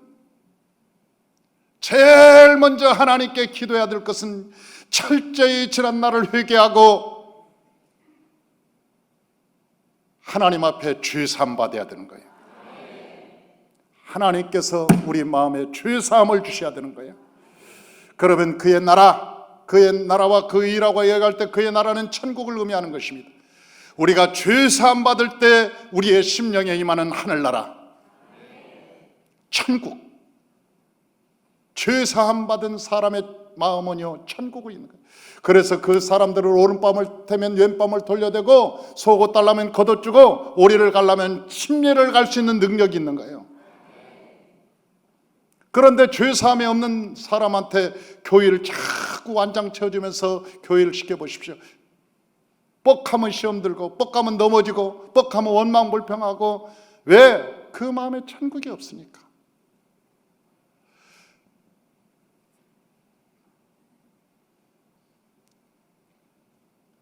제일 먼저 하나님께 기도해야 될 것은 철저히 지난 날을 회개하고 하나님 앞에 죄사함 받아야 되는 거예요. 하나님께서 우리 마음에 죄사함을 주셔야 되는 거예요. 그러면 그의 나라와 그 의라고 얘기할 때 그의 나라는 천국을 의미하는 것입니다. 우리가 죄사함 받을 때 우리의 심령에 임하는 하늘나라, 천국, 죄사함 받은 사람의 마음은요 천국에 있는 거예요. 그래서 그 사람들을 오른밤을 태면 왼밤을 돌려대고 속옷 달라면 걷어주고 오리를 갈라면 침례를 갈 수 있는 능력이 있는 거예요. 그런데 죄사함이 없는 사람한테 교회를 자꾸 완장 채워주면서 교회를 시켜보십시오. 뻑하면 시험 들고 뻑하면 넘어지고 뻑하면 원망불평하고, 왜? 그 마음에 천국이 없으니까.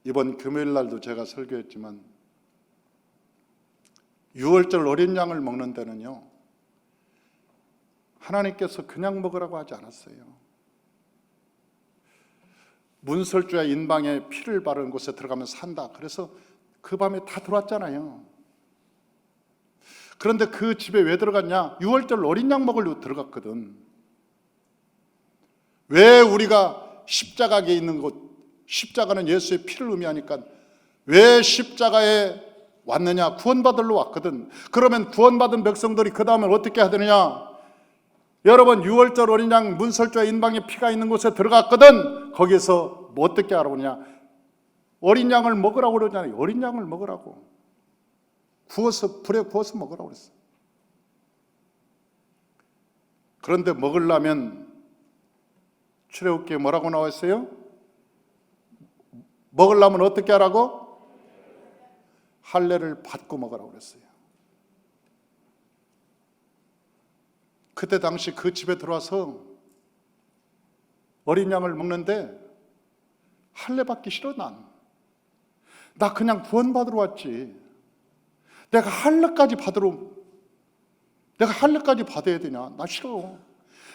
이번 금요일 날도 제가 설교했지만 유월절 어린 양을 먹는 데는요 하나님께서 그냥 먹으라고 하지 않았어요. 문설주야 인방에 피를 바르는 곳에 들어가면 산다. 그래서 그 밤에 다 들어왔잖아요. 그런데 그 집에 왜 들어갔냐? 유월절 어린 양 먹으려고 들어갔거든. 왜 우리가 십자가에 있는 곳, 십자가는 예수의 피를 의미하니까 왜 십자가에 왔느냐? 구원받으러 왔거든. 그러면 구원받은 백성들이 그 다음에 어떻게 해야 되느냐? 여러분, 유월절 어린 양 문설주와 인방에 피가 있는 곳에 들어갔거든. 거기서 뭐 어떻게 알아보냐? 어린 양을 먹으라고 그러잖아요. 어린 양을 먹으라고. 구워서, 불에 구워서 먹으라고 그랬어요. 그런데 먹으려면 출애굽기에 뭐라고 나와 있어요? 먹으려면 어떻게 하라고? 할례를 받고 먹으라고 그랬어요. 그때 당시 그 집에 들어와서 어린 양을 먹는데 할례 받기 싫어. 나 그냥 구원받으러 왔지. 내가 할례까지 받아야 되냐? 나 싫어.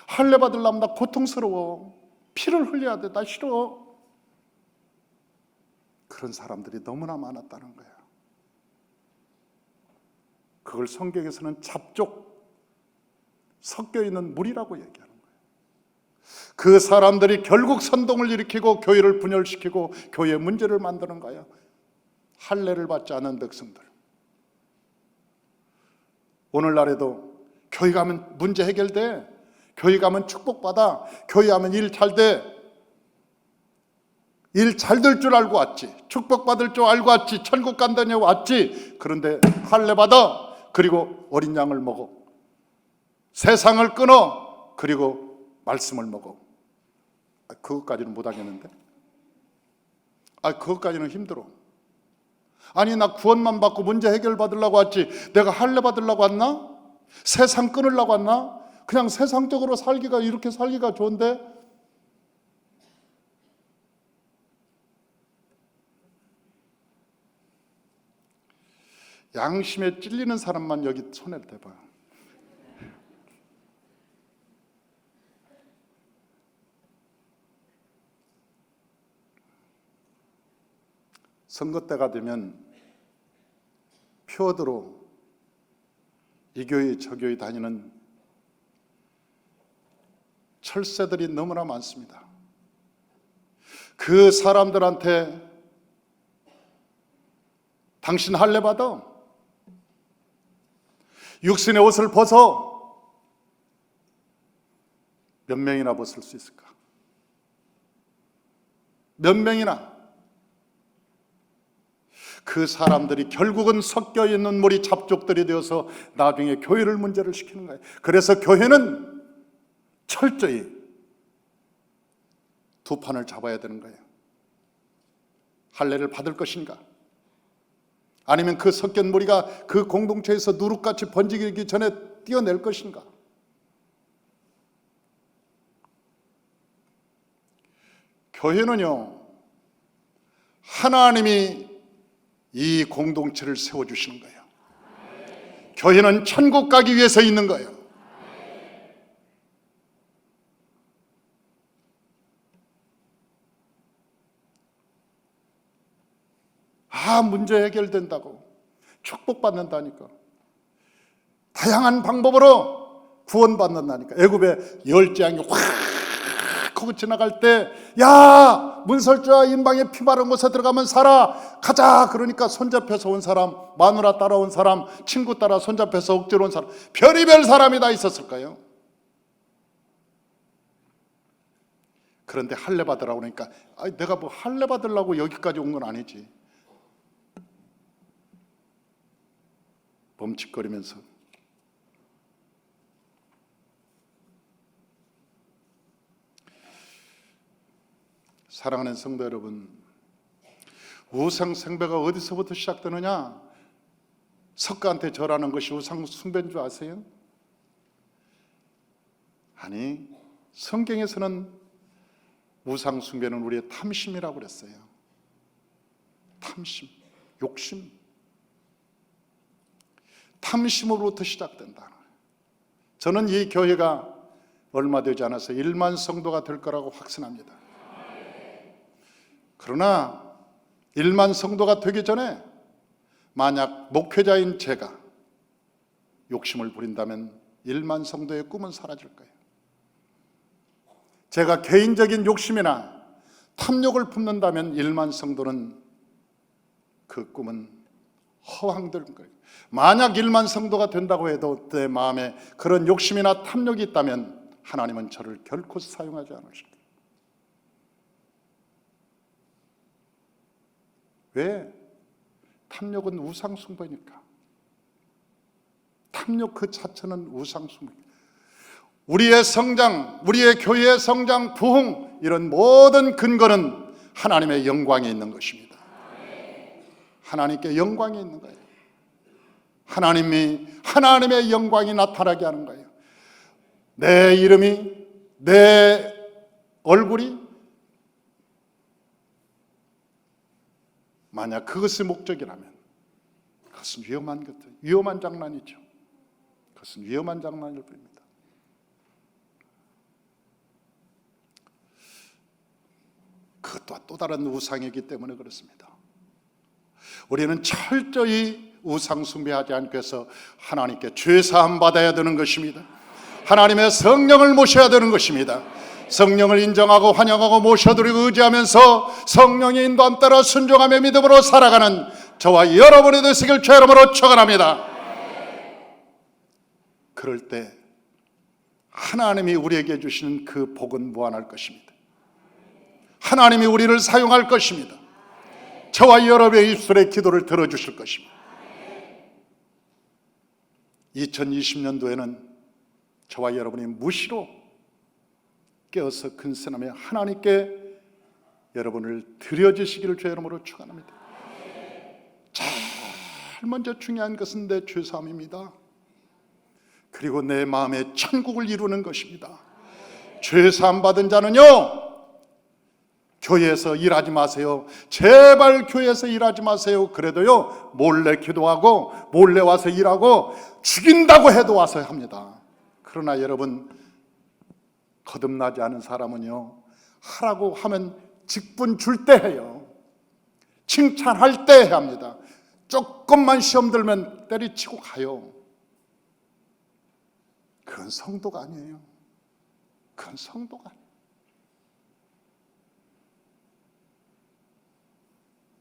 할례 받으려면 나 고통스러워. 피를 흘려야 돼. 나 싫어. 그런 사람들이 너무나 많았다는 거야. 그걸 성경에서는 잡족, 섞여 있는 물이라고 얘기하는 거예요. 그 사람들이 결국 선동을 일으키고 교회를 분열시키고 교회 문제를 만드는 거예요. 할례를 받지 않은 백성들. 오늘날에도 교회 가면 문제 해결돼. 교회 가면 축복받아. 교회 가면 일 잘 돼. 일 잘 될 줄 알고 왔지. 축복받을 줄 알고 왔지. 천국 간다니 왔지. 그런데 할례 받아. 그리고 어린 양을 먹어. 세상을 끊어. 그리고 말씀을 먹어. 그것까지는 못하겠는데? 그것까지는 힘들어. 아니, 나 구원만 받고 문제 해결 받으려고 왔지. 내가 할례 받으려고 왔나? 세상 끊으려고 왔나? 그냥 세상적으로 이렇게 살기가 좋은데? 양심에 찔리는 사람만 여기 손을 대봐요. 선거 때가 되면 표어대로 이 교회 저 교회 다니는 철새들이 너무나 많습니다. 그 사람들한테 당신 할례 받아. 육신의 옷을 벗어. 몇 명이나 벗을 수 있을까? 몇 명이나? 그 사람들이 결국은 섞여 있는 물이 잡족들이 되어서 나중에 교회를 문제를 시키는 거예요. 그래서 교회는 철저히 두 판을 잡아야 되는 거예요. 할례를 받을 것인가? 아니면 그 섞인 무리가 그 공동체에서 누룩같이 번지기 전에 떼어낼 것인가? 교회는요, 하나님이 이 공동체를 세워주시는 거예요. 교회는 천국 가기 위해서 있는 거예요. 문제 해결된다고, 축복받는다니까, 다양한 방법으로 구원받는다니까. 애굽의 열재앙이 확 하고 지나갈 때, 야, 문설주와 인방에 피 바른 곳에 들어가면 살아, 가자. 그러니까 손잡혀서 온 사람, 마누라 따라온 사람, 친구 따라 손잡혀서 억지로 온 사람, 별의별 사람이 다 있었을까요? 그런데 할례 받으라고 그러니까, 내가 뭐 할례 받으려고 여기까지 온 건 아니지. 멈칫거리면서 사랑하는 성도 여러분, 우상 숭배가 어디서부터 시작되느냐? 석가한테 절하는 것이 우상 숭배인 줄 아세요? 아니, 성경에서는 우상 숭배는 우리의 탐심이라고 그랬어요. 탐심, 욕심. 탐심으로부터 시작된다. 저는 이 교회가 얼마 되지 않아서 1만 성도가 될 거라고 확신합니다. 그러나 1만 성도가 되기 전에 만약 목회자인 제가 욕심을 부린다면 1만 성도의 꿈은 사라질 거예요. 제가 개인적인 욕심이나 탐욕을 품는다면 1만 성도는 그 꿈은 허황될 거예요. 만약 1만 성도가 된다고 해도 내 마음에 그런 욕심이나 탐욕이 있다면 하나님은 저를 결코 사용하지 않으실 거예요. 왜? 탐욕은 우상숭배니까. 탐욕 그 자체는 우상숭배. 우리의 성장, 우리의 교회의 성장, 부흥, 이런 모든 근거는 하나님의 영광에 있는 것입니다. 하나님께 영광이 있는 거예요. 하나님의 영광이 나타나게 하는 거예요. 내 이름이, 내 얼굴이 만약 그것이 목적이라면 그것은 위험한 장난이죠. 그것은 위험한 장난일 뿐입니다. 그것도 또 다른 우상이기 때문에 그렇습니다. 우리는 철저히 우상 숭배하지 않기 위해서 하나님께 죄사함 받아야 되는 것입니다. 하나님의 성령을 모셔야 되는 것입니다. 성령을 인정하고 환영하고 모셔드리고 의지하면서 성령의 인도함 따라 순종하며 믿음으로 살아가는 저와 여러분이 되시길 주 이름으로 축원합니다. 그럴 때 하나님이 우리에게 주시는 그 복은 무한할 것입니다. 하나님이 우리를 사용할 것입니다. 저와 여러분의 입술의 기도를 들어주실 것입니다. 2020년도에는 저와 여러분이 무시로 깨어서 근신하며 하나님께 여러분을 드려주시기를 주의 이름으로 축원합니다. 제일 먼저 중요한 것은 내 죄사함입니다. 그리고 내 마음에 천국을 이루는 것입니다. 죄사함 받은 자는요, 교회에서 일하지 마세요. 제발 교회에서 일하지 마세요. 그래도요, 몰래 기도하고 몰래 와서 일하고 죽인다고 해도 와서 합니다. 그러나 여러분, 거듭나지 않은 사람은요, 하라고 하면 직분 줄 때 해요. 칭찬할 때 해야 합니다. 조금만 시험 들면 때리치고 가요. 그건 성도가 아니에요. 그건 성도가 아니에요.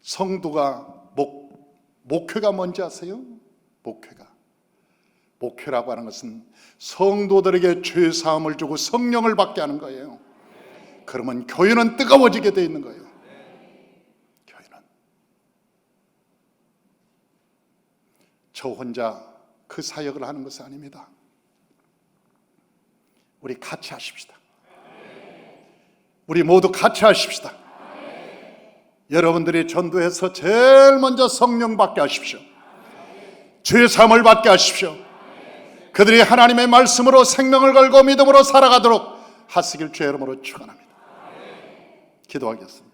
성도가 목회가 뭔지 아세요? 목회라고 하는 것은 성도들에게 죄사함을 주고 성령을 받게 하는 거예요. 그러면 교회는 뜨거워지게 돼 있는 거예요. 교회는 저 혼자 그 사역을 하는 것이 아닙니다. 우리 같이 하십시다. 우리 모두 같이 하십시다. 여러분들이 전도해서 제일 먼저 성령 받게 하십시오. 주의 삶을 받게 하십시오. 그들이 하나님의 말씀으로 생명을 걸고 믿음으로 살아가도록 하시길 주의 이름으로 축원합니다. 기도하겠습니다.